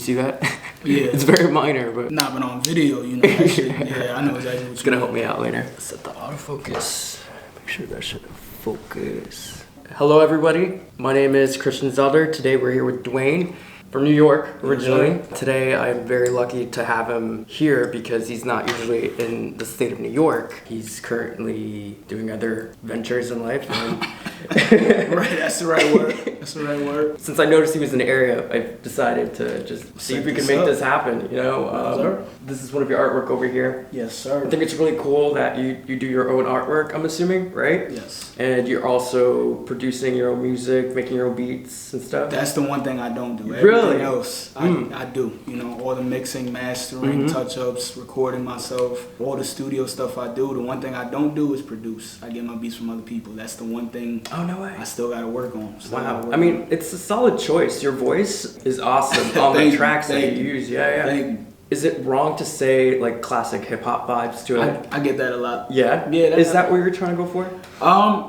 see that? Yeah. It's very minor, but... Nah, but on video, you know, that shit, yeah, I know exactly what It's you're gonna help me out later. Set the autofocus. Make sure that should focus. Hello, everybody. My name is Christian Zelder. Today we're here with Dwayne from New York originally. Today I'm very lucky to have him here because he's not usually in the state of New York. He's currently doing other ventures in life. And right, that's the right word. That's the right word. Since I noticed he was in the area, I decided to just see if we can make this happen. You know, this is one of your artwork over here. Yes, sir. I think it's really cool that you do your own artwork, I'm assuming, right? Yes. And you're also producing your own music, making your own beats and stuff? That's the one thing I don't do. Really? Everything else, I do. You know, all the mixing, mastering, touch-ups, recording myself, all the studio stuff I do. The one thing I don't do is produce. I get my beats from other people. That's the one thing I still got to work on. Wow. I mean, it's a solid choice. Your voice is awesome on the tracks that you use. Yeah. Thank you. Is it wrong to say like classic hip hop vibes to it? I get that a lot. Yeah? Is that what you're trying to go for?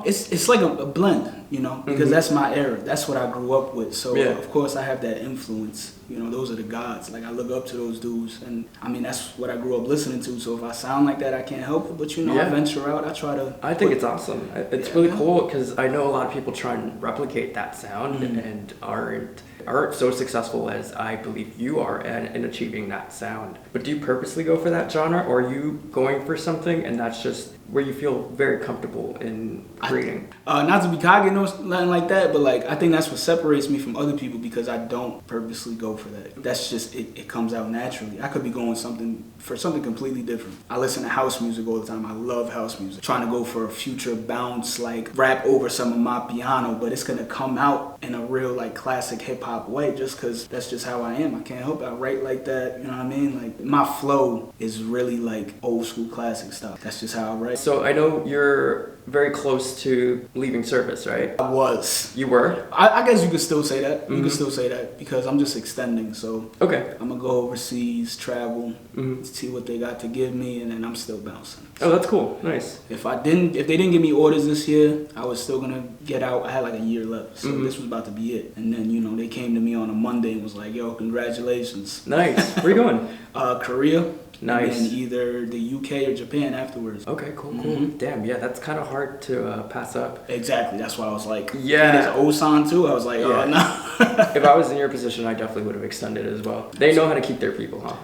It's like a blend, you know, because that's my era. That's what I grew up with. So of course I have that influence. You know, those are the gods. Like I look up to those dudes, and I mean that's what I grew up listening to. So if I sound like that, I can't help it. But you know, I venture out. I try to. I think it's awesome. It's really cool because I know a lot of people try and replicate that sound and aren't so successful as I believe you are in achieving that sound. But do you purposely go for that genre, or are you going for something and that's just where you feel very comfortable in creating? Not to be cocky, nothing like that, but like I think that's what separates me from other people because I don't purposely go for that. That's just it comes out naturally. I could be going for something completely different. I listen to house music all the time. I love house music. Trying to go for a future bounce, like rap over some of my piano, but it's gonna come out in a real like classic hip hop way just because that's just how I am. I can't help it. I write like that, you know what I mean? Like my flow is really like old school classic stuff. That's just how I write. So I know you're very close to leaving service, right? I was. You were? I guess you could still say that. You could still say that because I'm just extending. So okay, I'm gonna go overseas, travel, see what they got to give me, and then I'm still bouncing. Oh, that's cool. Nice. If they didn't give me orders this year, I was still gonna get out. I had like a year left, so this was about to be it. And then you know they came to me on a Monday and was like, "Yo, congratulations." Nice. Where are you going? Korea. Nice. And then either the UK or Japan afterwards. Okay, cool. Damn, yeah, that's kind of hard to pass up. Exactly. That's why I was like, yeah. And it's Osan too. I was like, oh no. If I was in your position, I definitely would have extended as well. They know how to keep their people, huh?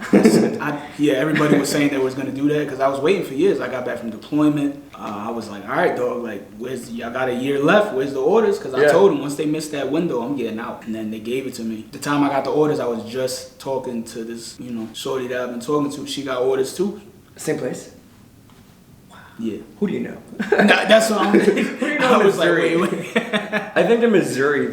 Everybody was saying they was gonna do that because I was waiting for years. I got back from deployment. I was like, all right, dog. Like, y'all got a year left? Where's the orders? Because I told them once they missed that window, I'm getting out. And then they gave it to me. The time I got the orders, I was just talking to this, shorty that I've been talking to. She got orders too. Same place? Wow. Yeah. Who do you know? That's what I'm thinking. Who do you know in Missouri? Like, wait. I think in Missouri,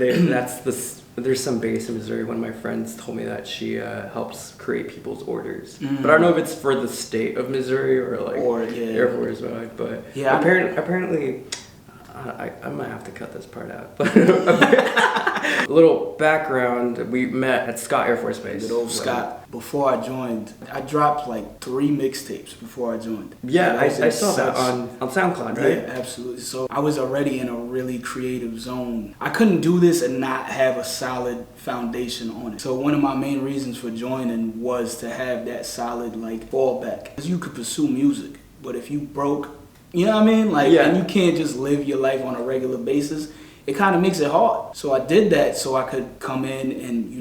there's some base in Missouri. One of my friends told me that she helps create people's orders. But I don't know if it's for the state of Missouri or like Air Force wide. But apparently, I might have to cut this part out. But a little background, we met at Scott Air Force Base. Good old Scott. Before I joined, I dropped like 3 mixtapes before I joined. Yeah, I saw that on SoundCloud, right? Yeah, absolutely. So I was already in a really creative zone. I couldn't do this and not have a solid foundation on it. So one of my main reasons for joining was to have that solid like fallback. Because you could pursue music, but if you broke, you know what I mean? Like, and you can't just live your life on a regular basis. It kind of makes it hard. So I did that so I could come in and,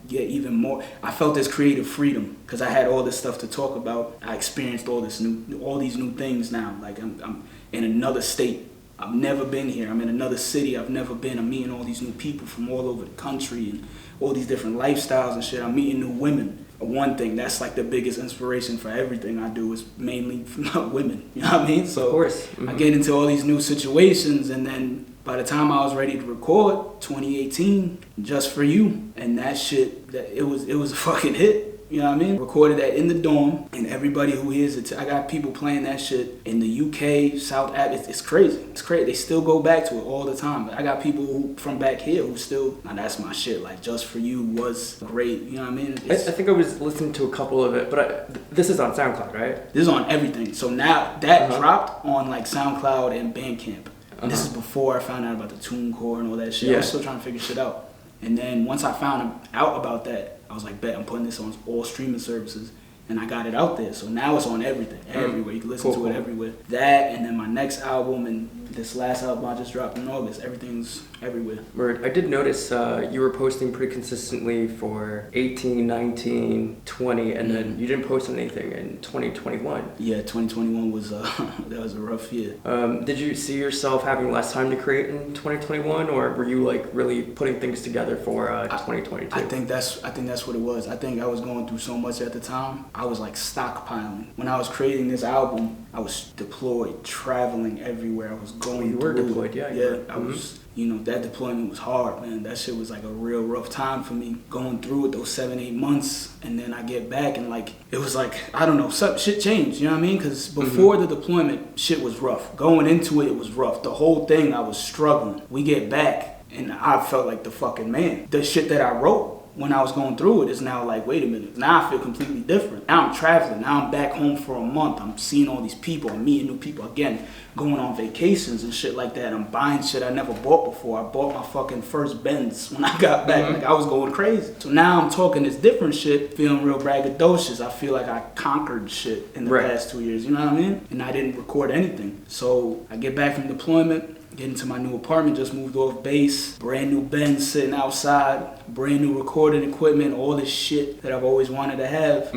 get even more. I felt this creative freedom because I had all this stuff to talk about. I experienced all these new things now. Like I'm in another state. I've never been here. I'm in another city. I've never been. I'm meeting all these new people from all over the country and all these different lifestyles and shit. I'm meeting new women. One thing that's like the biggest inspiration for everything I do is mainly women. You know what I mean? So of course. I get into all these new situations, and then by the time I was ready to record 2018, Just For You, and that shit, it was a fucking hit. You know what I mean? Recorded that in the dorm, and everybody who hears it, I got people playing that shit in the UK, South Africa. It's crazy. It's crazy. They still go back to it all the time. I got people from back here who still, now that's my shit. Like, Just For You was great. You know what I mean? I think I was listening to a couple of it, but this is on SoundCloud, right? This is on everything. So now that dropped on like SoundCloud and Bandcamp. And this is before I found out about the TuneCore and all that shit. I was still trying to figure shit out. And then once I found out about that, I was like, bet, I'm putting this on all streaming services. And I got it out there. So now it's on everything, everywhere. You can listen to it everywhere. That, and then my next album, and this last album I just dropped in August, everything's everywhere. Word. I did notice you were posting pretty consistently for 18, 19, 20, and then you didn't post anything in 2021. Yeah, 2021 was that was a rough year. Did you see yourself having less time to create in 2021, or were you like really putting things together for 2022? I think that's what it was. I think I was going through so much at the time. I was like stockpiling. When I was creating this album, I was deployed, traveling everywhere. I was going. You were deployed, yeah. Yeah, I was. You know, that deployment was hard, man. That shit was like a real rough time for me, going through it those 7-8 months, and then I get back and like it was like, I don't know, shit changed. You know what I mean? Because before the deployment, shit was rough. Going into it, it was rough. The whole thing, I was struggling. We get back, and I felt like the fucking man. The shit that I wrote when I was going through it is now like, wait a minute, now I feel completely different. Now I'm traveling, now I'm back home for a month. I'm seeing all these people, I'm meeting new people again, going on vacations and shit like that. I'm buying shit I never bought before. I bought my fucking first Benz when I got back. Like I was going crazy. So now I'm talking this different shit, feeling real braggadocious. I feel like I conquered shit in the past 2 years, you know what I mean? And I didn't record anything. So I get back from deployment, get into my new apartment, just moved off base, brand new Benz sitting outside, brand new recording equipment, all this shit that I've always wanted to have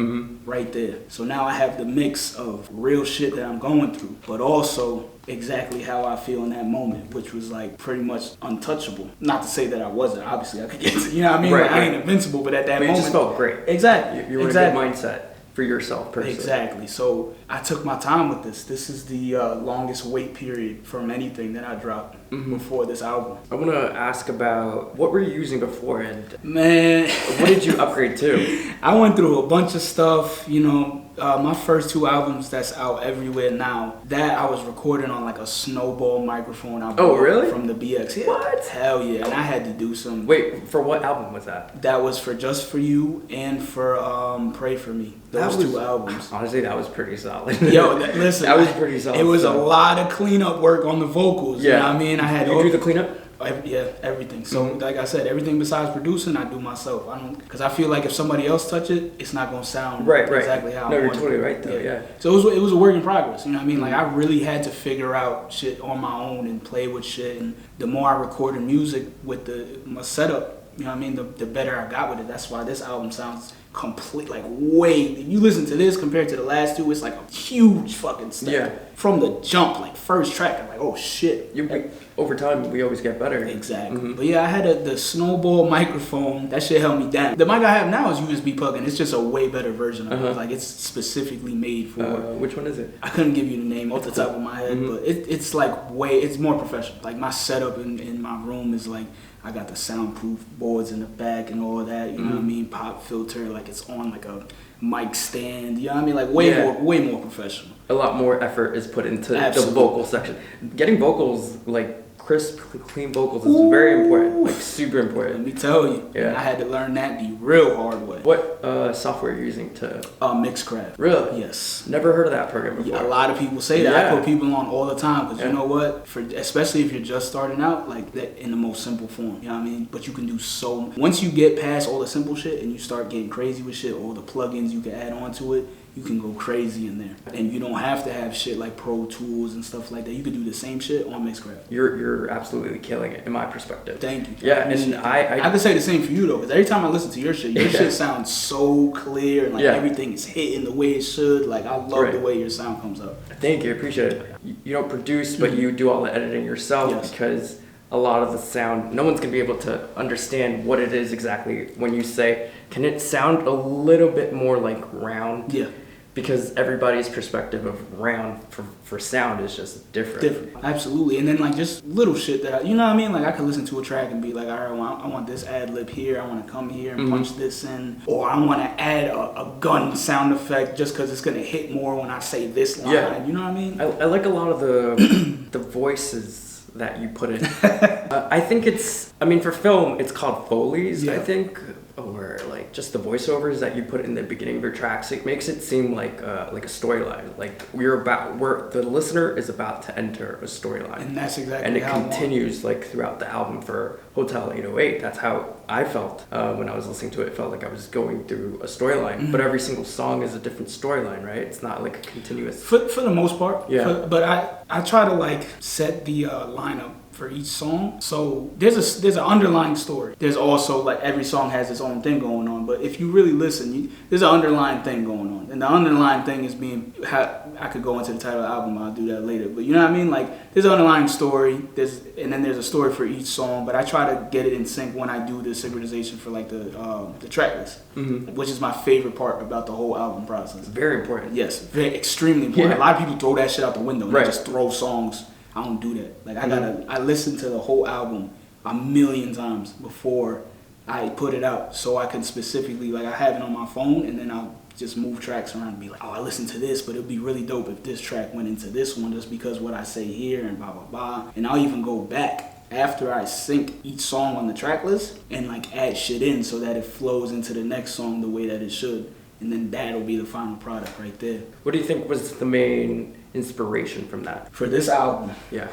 right there. So now I have the mix of real shit that I'm going through, but also exactly how I feel in that moment, which was like pretty much untouchable. Not to say that I wasn't, obviously I could get to, you know what I mean? Like, I ain't invincible, but at that moment. You just felt great. Exactly. You were in a good mindset for yourself personally. Exactly. So I took my time with this. This is the longest wait period from anything that I dropped before this album. I want to ask about what were you using before, and man, what did you upgrade to? I went through a bunch of stuff, you know. My first 2 albums that's out everywhere now, that I was recording on like a snowball microphone I bought from the BX. Yeah. What? Hell yeah, and I had to do some. Wait, for what album was that? That was for Just For You and for Pray For Me. Those 2 albums. Honestly, that was pretty solid. Yo, listen. That was pretty solid. It was a lot of cleanup work on the vocals. Yeah. You know what I mean? I had you do the cleanup? Yeah, everything. So, like I said, everything besides producing, I do myself. I don't, because I feel like if somebody else touch it, it's not gonna sound exactly how I want it. No, you're totally right though. Yeah. So it was a work in progress. You know what I mean? Like I really had to figure out shit on my own and play with shit. And the more I recorded music with my setup, you know what I mean, the better I got with it. That's why this album sounds complete, like way. If you listen to this compared to the last 2, it's like a huge fucking step. Yeah. From the jump, like first track, I'm like, oh shit. Over time, we always get better. Exactly. But yeah, I had the snowball microphone. That shit held me down. The mic I have now is USB plug-in. It's just a way better version of it. Like it's specifically made for. Which one is it? I couldn't give you the name off the top of my head, but it's like it's more professional. Like my setup in my room is like, I got the soundproof boards in the back and all that. You know what I mean? Pop filter, like it's on like a mic stand. You know what I mean? Like way more professional. A lot more effort is put into the vocal section. Getting vocals like crisp, clean vocals is very important, like super important. Let me tell you, I had to learn that the real hard way. What software are you using to? Mixcraft. Really? Yes. Never heard of that program before. Yeah, a lot of people say that. I put people on all the time because you know what? Especially if you're just starting out, like that in the most simple form. You know what I mean? But you can do so. Once you get past all the simple shit and you start getting crazy with shit, all the plugins you can add on to it, you can go crazy in there. And you don't have to have shit like Pro Tools and stuff like that. You can do the same shit on Mixcraft. You're absolutely killing it in my perspective. Thank you. Yeah, and I can say the same for you though, because every time I listen to your shit sounds so clear and like everything is hitting the way it should. Like I love the way your sound comes up. Thank you, I appreciate it. You don't produce, but you do all the editing yourself because a lot of the sound, no one's going to be able to understand what it is exactly when you say, can it sound a little bit more like round? Yeah. Because everybody's perspective of round for sound is just different. Absolutely. And then like just little shit that, you know what I mean? Like I could listen to a track and be like, all right, well, I want this ad lib here. I want to come here and punch this in. Or I want to add a gun sound effect just because it's going to hit more when I say this line. Yeah. You know what I mean? I like a lot of the voices that you put in. I think for film, it's called Foley's, I think. or like just the voiceovers that you put in the beginning of your tracks, it makes it seem like a storyline. Like the listener is about to enter a storyline, and that's exactly. And it continues like throughout the album for Hotel 808. That's how I felt when I was listening to it. It felt like I was going through a storyline. But every single song is a different storyline, right? It's not like a continuous. For the most part. Yeah. But I try to like set the lineup for each song. So there's an underlying story. There's also like every song has its own thing going on. But if you really listen, there's an underlying thing going on. And the underlying thing is I could go into the title of the album. I'll do that later. But you know what I mean? Like there's an underlying story. And then there's a story for each song. But I try to get it in sync when I do the synchronization for like the track list, which is my favorite part about the whole album process. Very important. Yes, extremely important. Yeah. A lot of people throw that shit out the window and just throw songs. I don't do that. Like I listen to the whole album a million times before I put it out, so I can specifically, like, I have it on my phone, and then I'll just move tracks around and be like, oh, I listened to this, but it'd be really dope if this track went into this one, just because what I say here and blah blah blah. And I'll even go back after I sync each song on the track list and like add shit in so that it flows into the next song the way that it should. And then that'll be the final product right there. What do you think was the main inspiration from that? For this album? Yeah.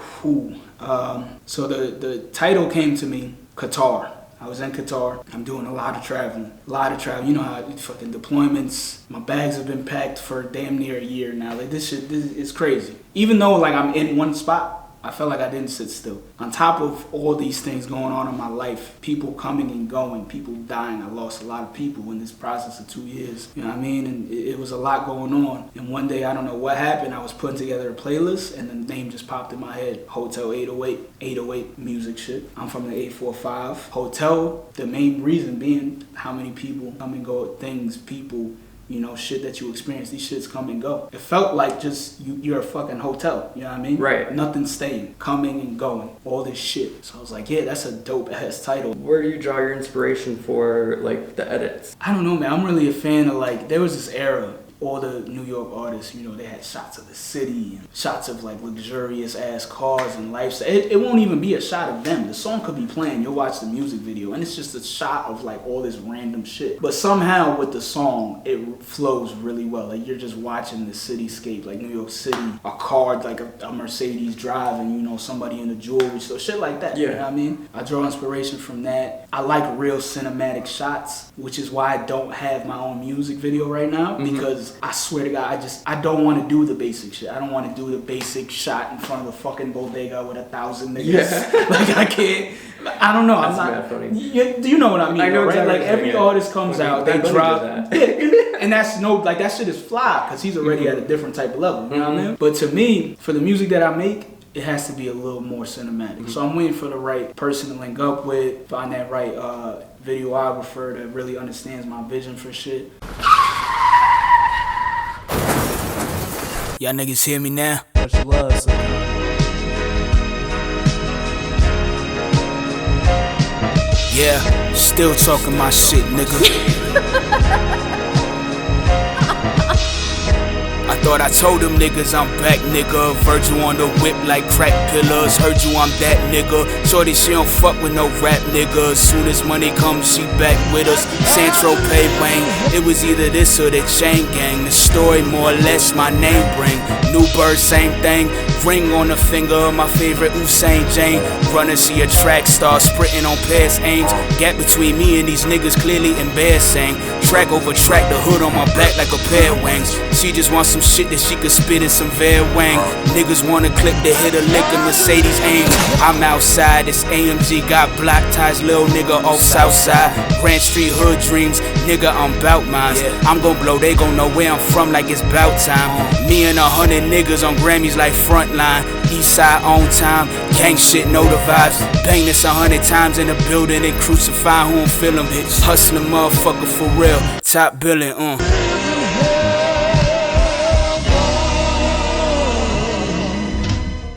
So the title came to me, Qatar. I was in Qatar. I'm doing a lot of traveling. You know how fucking deployments. My bags have been packed for damn near a year now. Like this is crazy. Even though like I'm in one spot, I felt like I didn't sit still. On top of all these things going on in my life, people coming and going, people dying. I lost a lot of people in this process of 2 years. You know what I mean? And it was a lot going on. And one day, I don't know what happened, I was putting together a playlist and the name just popped in my head. Hotel 808. 808 music shit. I'm from the 845. Hotel, the main reason being how many people come and go, things, people, you know, shit that you experience, these shits come and go. It felt like just you're a fucking hotel, you know what I mean? Right. Nothing staying, coming and going, all this shit. So I was like, yeah, that's a dope ass title. Where do you draw your inspiration for like the edits? I don't know, man. I'm really a fan of like, there was this era, all the New York artists, you know, they had shots of the city and shots of like luxurious ass cars and lifestyle. It won't even be a shot of them. The song could be playing, you'll watch the music video, and it's just a shot of like all this random shit. But somehow with the song, it flows really well. Like you're just watching the cityscape, like New York City, a car, like a Mercedes driving, you know, somebody in a jewelry store, shit like that. Yeah. You know what I mean? I draw inspiration from that. I like real cinematic shots, which is why I don't have my own music video right now, because I swear to God, I don't want to do the basic shit. I don't want to do the basic shot in front of the fucking bodega with 1,000 niggas. Yeah. Like I can't. I don't know. That's I'm not funny. Do you know what I mean? I know right? exactly. Like every artist comes out, they drop, and that's like that shit is fly because he's already at a different type of level. You know what I mean? But to me, for the music that I make, it has to be a little more cinematic. So I'm waiting for the right person to link up with, find that right videographer that really understands my vision for shit. Y'all niggas hear me now? Much love, son. Yeah, still talking my shit, nigga. I thought I told them niggas I'm back, nigga. Virgil on the whip like crack pillars. Heard you, I'm that nigga. Shorty, she don't fuck with no rap nigga. Soon as money comes, she back with us. Santro Pay Wayne. It was either this or the chain gang. The story more or less my name bring. New bird, same thing. Ring on the finger of my favorite Usain Jane. Runner, see a track star sprinting on pass aims. Gap between me and these niggas clearly embarrassing. Track over track, the hood on my back like a pair of wings. She just wants some shit that she could spit in some Ver Wang. Niggas wanna clip the hit a lick of Mercedes aim. I'm outside, this AMG got black ties, little nigga off Southside. Grand Street hood dreams, nigga I'm bout mine. I'm gon' blow, they gon' know where I'm from like it's bout time. Me and 100 niggas on Grammys like Frontline. Eastside on time, gang shit, know the vibes. Bang this 100 times in the building and crucify who I'm feeling. Hustling motherfucker for real, top billing,